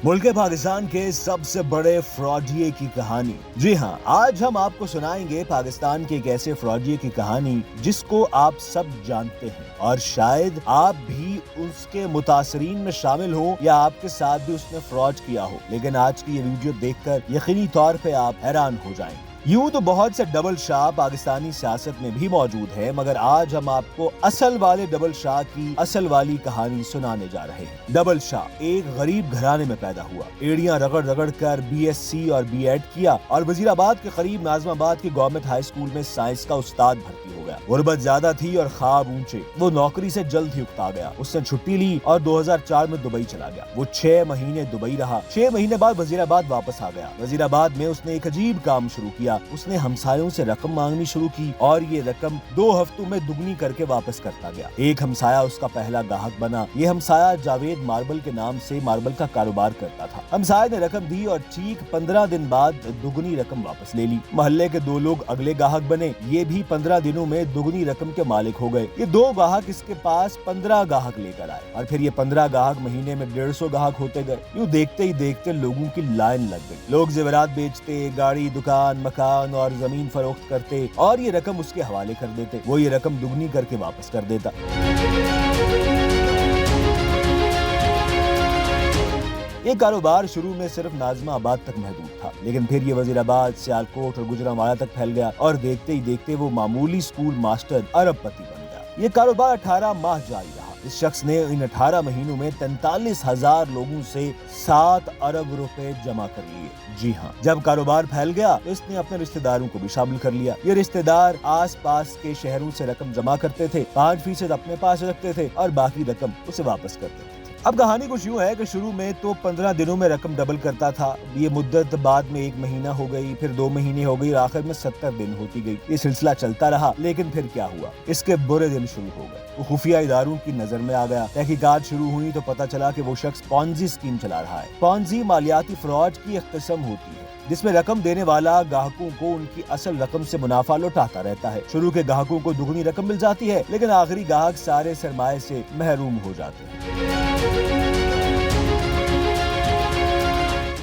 मुल्क पाकिस्तान के सबसे बड़े फ्रॉडिये की कहानी। जी हाँ, आज हम आपको सुनाएंगे पाकिस्तान के एक ऐसे फ्रॉडिये की कहानी जिसको आप सब जानते हैं और शायद आप भी उसके मुतासरीन में शामिल हो या आपके साथ भी उसने फ्रॉड किया हो, लेकिन आज की ये वीडियो देखकर यकीनी तौर पे आप हैरान हो जाएंगे। यूं तो बहुत से डबल शाह पाकिस्तानी सियासत में भी मौजूद हैं, मगर आज हम आपको असल वाले डबल शाह की असल वाली कहानी सुनाने जा रहे हैं। डबल शाह एक गरीब घराने में पैदा हुआ, एड़ियां रगड़ रगड़ कर BSc और B.Ed किया और वजीराबाद के करीब नाजमाबाद के गवर्नमेंट हाई स्कूल में साइंस का उस्ताद भर्ती हो गया। गुर्बत ज्यादा थी और ख्वाब ऊंचे, वो नौकरी से जल्द ही उकता गया। उसने छुट्टी ली और 2004 में दुबई चला गया। वो 6 महीने दुबई रहा। 6 महीने बाद वजीराबाद वापस आ गया। वजीराबाद में उसने एक अजीब काम शुरू किया। उसने हमसायों से रकम मांगनी शुरू की और ये रकम 2 हफ्तों में दुगनी करके वापस करता गया। एक हमसाया उसका पहला ग्राहक बना। ये हमसाया जावेद मार्बल के नाम से मार्बल का कारोबार करता था। हमसाया ने रकम दी और ठीक 15 दिन बाद दुगनी रकम वापस ले ली। मोहल्ले के 2 लोग अगले ग्राहक बने। ये भी 15 दिनों में दुगनी रकम के मालिक हो गए। ये 2 ग्राहक इसके पास 15 ग्राहक लेकर आए और फिर ये 15 ग्राहक महीने में 150 ग्राहक होते गए। यूँ देखते ही देखते लोगों की लाइन लग गई। लोग जेवरात बेचते, गाड़ी, दुकान, मकान और जमीन फरोख्त करते और ये रकम उसके हवाले कर देते। वो ये रकम दुगनी करके वापस कर देता। ये कारोबार शुरू में सिर्फ नाजमाबाद तक महदूद था, लेकिन फिर ये वजीराबाद, सियालकोट और गुजरांवाला तक फैल गया और देखते ही देखते वो मामूली स्कूल मास्टर अरबपति बन गया। ये कारोबार 18 माह जारी रहा। इस शख्स ने इन 18 महीनों में 43,000 लोगों से 7 अरब रुपए जमा कर लिए। जी हाँ, जब कारोबार फैल गया तो इसने अपने रिश्तेदारों को भी शामिल कर लिया। ये रिश्तेदार आस पास के शहरों से रकम जमा करते थे, 5% अपने पास रखते थे और बाकी रकम उसे वापस करते थे। अब कहानी कुछ यूँ है कि शुरू में तो 15 दिनों में रकम डबल करता था। ये मुद्दत बाद में 1 महीना हो गई, फिर 2 महीने हो गई और आखिर में 70 दिन होती गई। ये सिलसिला चलता रहा, लेकिन फिर क्या हुआ, इसके बुरे दिन शुरू हो गए। वो खुफिया इदारों की नजर में आ गया। तहकीकात शुरू हुई तो पता चला कि वो शख्स पॉन्जी स्कीम चला रहा है। पॉन्जी मालियाती फ्रॉड की एक किस्म होती है जिसमें रकम देने वाला ग्राहकों को उनकी असल रकम से मुनाफा लौटाता रहता है। शुरू के ग्राहकों को दुगनी रकम मिल जाती है, लेकिन आखिरी ग्राहक सारे सरमाए से महरूम हो जाते हैं।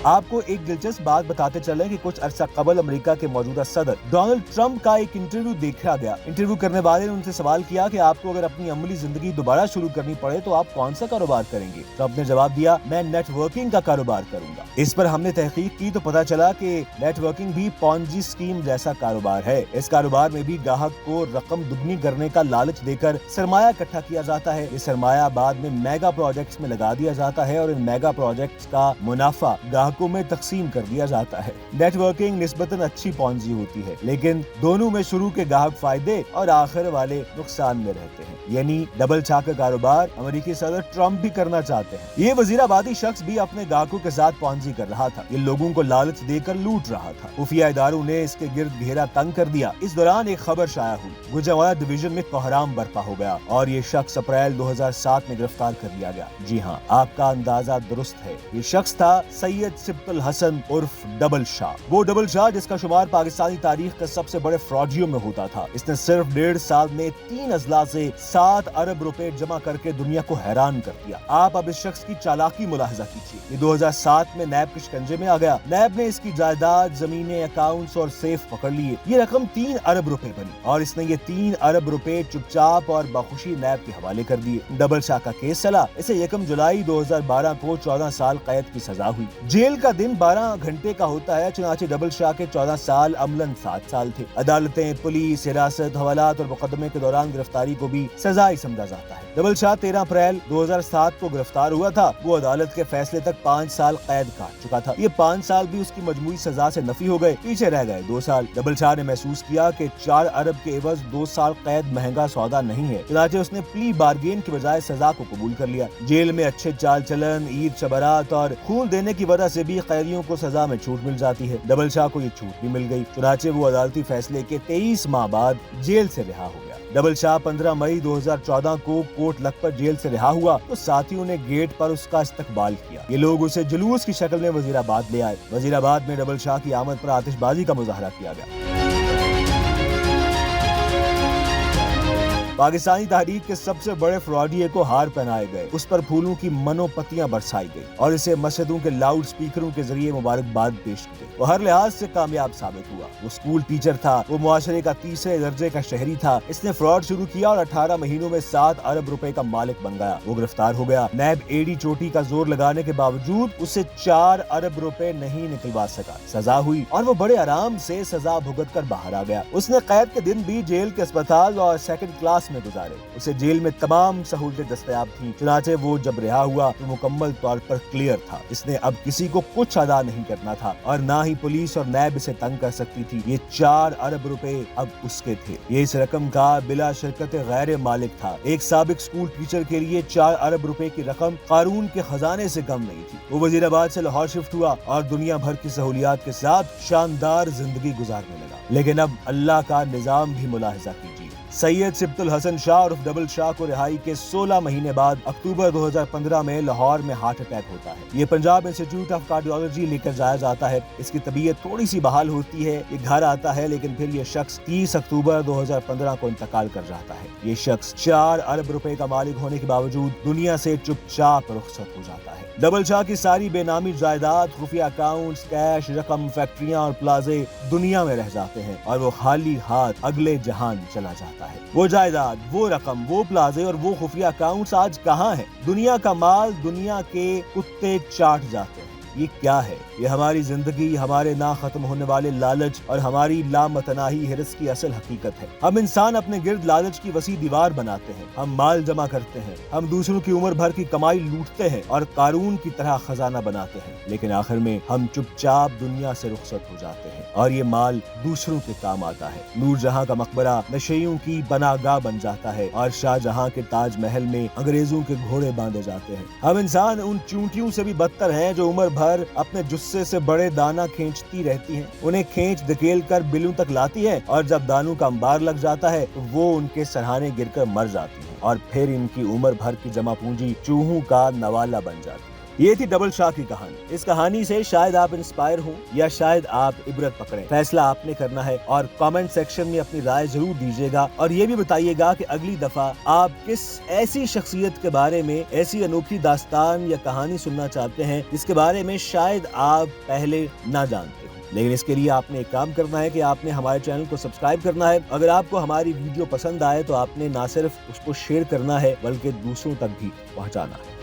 आपको एक दिलचस्प बात बताते चलें कि कुछ अरसा कबल अमेरिका के मौजूदा सदर डोनाल्ड ट्रंप का एक इंटरव्यू देखा गया। इंटरव्यू करने वाले ने उनसे सवाल किया कि आपको अगर अपनी अमली जिंदगी दोबारा शुरू करनी पड़े तो आप कौन सा कारोबार करेंगे। ट्रंप ने जवाब दिया, मैं नेटवर्किंग का कारोबार करूंगा। इस पर हमने तहकीक की तो पता चला कि नेटवर्किंग भी पॉन्जी स्कीम जैसा कारोबार है। इस कारोबार में भी ग्राहक को रकम दुगनी करने का लालच देकर सरमाया इकट्ठा किया जाता है। ये सरमाया बाद में मेगा प्रोजेक्ट्स में लगा दिया जाता है और इन मेगा प्रोजेक्ट्स का मुनाफा ग्राहकों में तकसीम कर दिया जाता है। नेटवर्किंग निस्बतन अच्छी पॉन्जी होती है, लेकिन दोनों में शुरू के ग्राहक फायदे और आखिर वाले नुकसान में रहते हैं। यानी डबल शाह का कारोबार अमेरिकी सदर ट्रंप भी करना चाहते हैं। ये वजीराबादी शख्स भी अपने ग्राहकों के साथ पॉन्जी कर रहा था। ये लोगों को लालच देकर लूट रहा था। खुफिया इदारों ने इसके गिर्द घेरा तंग कर दिया। इस दौरान एक खबर शाया हुई, गुजरांवाला डिवीजन में कोहराम बर्पा हो गया और ये शख्स अप्रैल 2007 में गिरफ्तार कर लिया गया। जी हाँ, आपका अंदाजा दुरुस्त है। ये शख्स था सैयद सिब्तुल हसन उर्फ डबल शाह। वो डबल शाह जिसका शुमार पाकिस्तानी तारीख के सबसे बड़े फ्रॉडियों में होता था। इसने सिर्फ 1.5 साल में 3 अजला से 7 अरब रुपए जमा करके दुनिया को हैरान कर दिया। आप अब इस शख्स की चालाकी मुलाहिजा कीजिए। ये 2007 में नैब के शिकंजे में आ गया। नैब ने इसकी जायदाद, जमीनें, अकाउंट्स और सेफ पकड़ लिए। ये रकम 3 अरब रुपए बनी और इसने ये 3 अरब रुपए चुपचाप और बखुशी नैब के हवाले कर दिए। डबल शाह का केस चला। इसे 1 जुलाई 2012 को 14 साल कैद की सजा हुई। जेल का दिन 12 घंटे का होता है, चुनांचे डबल शाह के 14 साल अमलन 7 साल थे। अदालतें, पुलिस, हिरासत, हवालात और मुकदमे के दौरान गिरफ्तारी को भी सजा ही समझा जाता है। डबल शाह 13 अप्रैल 2007 को गिरफ्तार हुआ था। वो अदालत के फैसले तक 5 साल कैद काट चुका था। ये 5 साल भी उसकी मजमूई सजा से नफी हो गए, पीछे रह गए 2 साल। डबल शाह ने महसूस किया कि 4 अरब के एवज 2 साल कैद महंगा सौदा नहीं है, चुनांचे उसने प्ली बार्गेन की बजाय सजा को कबूल कर लिया। जेल में अच्छे चाल चलन, ईद, शबरात और खून देने की वजह से भी कैदियों को सजा में छूट मिल जाती है। डबल शाह को ये छूट भी मिल गई, चुनांचे वो अदालती फैसले के 23 माह बाद जेल से रिहा हो गया। डबल शाह 15 मई 2014 को कोट लखपत जेल से रिहा हुआ तो साथियों ने गेट पर उसका इस्तकबाल किया। ये लोग उसे जुलूस की शक्ल में वजीराबाद ले आए। वजीराबाद में डबल शाह की आमद पर आतिशबाजी का मुजाहरा किया गया। पाकिस्तानी तहरीक के सबसे बड़े फ्रॉडिये को हार पहनाए गए, उस पर फूलों की मनोपतियां बरसाई गई और इसे मस्जिदों के लाउड स्पीकरों के जरिए मुबारकबाद पेश की गई। वो हर लिहाज से कामयाब साबित हुआ। वो स्कूल टीचर था, वो मुआशरे का तीसरे दर्जे का शहरी था। इसने फ्रॉड शुरू किया और 18 महीनों में 7 अरब रुपए का मालिक बन गया। वो गिरफ्तार हो गया। नैब एडी चोटी का जोर लगाने के बावजूद उसे 4 अरब रुपए नहीं निकलवा सका। सजा हुई और वो बड़े आराम से सजा भुगत कर बाहर आ गया। उसने कैद के दिन भी जेल के अस्पताल और सेकंड क्लास में गुजारे। उसे जेल में तमाम सहूलतें दस्तयाब थी। चुनाचे वो जब रिहा हुआ तो मुकम्मल तौर पर क्लियर था। इसने अब किसी को कुछ अदा नहीं करना था और ना ही पुलिस और नैब इसे तंग कर सकती थी। ये 4 अरब रुपए अब उसके थे। ये इस रकम का बिला शिरकत गैर मालिक था। एक साबिक स्कूल टीचर के लिए 4 अरब रुपए की रकम कानून के खजाने से कम नहीं थी। वो वजीराबाद से लाहौर शिफ्ट हुआ और दुनिया भर की सहूलियात के साथ शानदार जिंदगी गुजारने लगा। लेकिन अब अल्लाह का निजाम भी मुलाहिजा कीजिए। सैयद सिब्तुल हसन शाह और डबल शाह को रिहाई के 16 महीने बाद अक्टूबर 2015 में लाहौर में हार्ट अटैक होता है। ये पंजाब इंस्टीट्यूट ऑफ कार्डियोलॉजी लेकर जाया जाता है। इसकी तबीयत थोड़ी सी बहाल होती है, ये घर आता है, लेकिन फिर ये शख्स 30 अक्टूबर 2015 को इंतकाल कर जाता है। ये शख्स 4 अरब रुपए का मालिक होने के बावजूद दुनिया से चुपचाप रुखसत हो जाता है। डबल शाह की सारी बेनामी जायदाद, खुफिया अकाउंट्स, कैश, रकम, फैक्ट्रियां और प्लाजे दुनिया में रह जाते हैं और वो खाली हाथ अगले जहान चला जाता है। वो जायदाद, वो रकम, वो प्लाजे और वो खुफिया अकाउंट्स आज कहाँ है? दुनिया का माल दुनिया के कुत्ते चाट जाते हैं। ये क्या है? ये हमारी जिंदगी, हमारे ना खत्म होने वाले लालच और हमारी लामतनाही हिरस की असल हकीकत है। हम इंसान अपने गिर्द लालच की वसी दीवार बनाते हैं। हम माल जमा करते हैं, हम दूसरों की उम्र भर की कमाई लूटते हैं और कारून की तरह खजाना बनाते हैं, लेकिन आखिर में हम चुपचाप दुनिया से रुखसत हो जाते हैं और ये माल दूसरों के काम आता है। नूरजहां का मकबरा नशेइयों की पनाहगाह बन जाता है और शाहजहां के ताजमहल में अंग्रेजों के घोड़े बांधे जाते हैं। हम इंसान उन चूंटियों से भी बदतर हैं जो उम्र भर अपने जुस्से से बड़े दाना खींचती रहती हैं। उन्हें खींच धकेल कर बिलों तक लाती हैं और जब दानों का अंबार लग जाता है तो वो उनके सरहाने गिरकर मर जाती हैं और फिर इनकी उम्र भर की जमा पूंजी चूहों का नवाला बन जाती है। ये थी डबल शाह की कहानी। इस कहानी से शायद आप इंस्पायर हो या शायद आप इबरत पकड़ें। फैसला आपने करना है और कमेंट सेक्शन में अपनी राय जरूर दीजिएगा और ये भी बताइएगा कि अगली दफा आप किस ऐसी शख्सियत के बारे में ऐसी अनोखी दास्तान या कहानी सुनना चाहते हैं जिसके बारे में शायद आप पहले ना जानते हो। लेकिन इसके लिए आपने एक काम करना है कि आपने हमारे चैनल को सब्सक्राइब करना है। अगर आपको हमारी वीडियो पसंद आए तो आपने ना सिर्फ उसको शेयर करना है बल्कि दूसरों तक भी पहुंचाना है।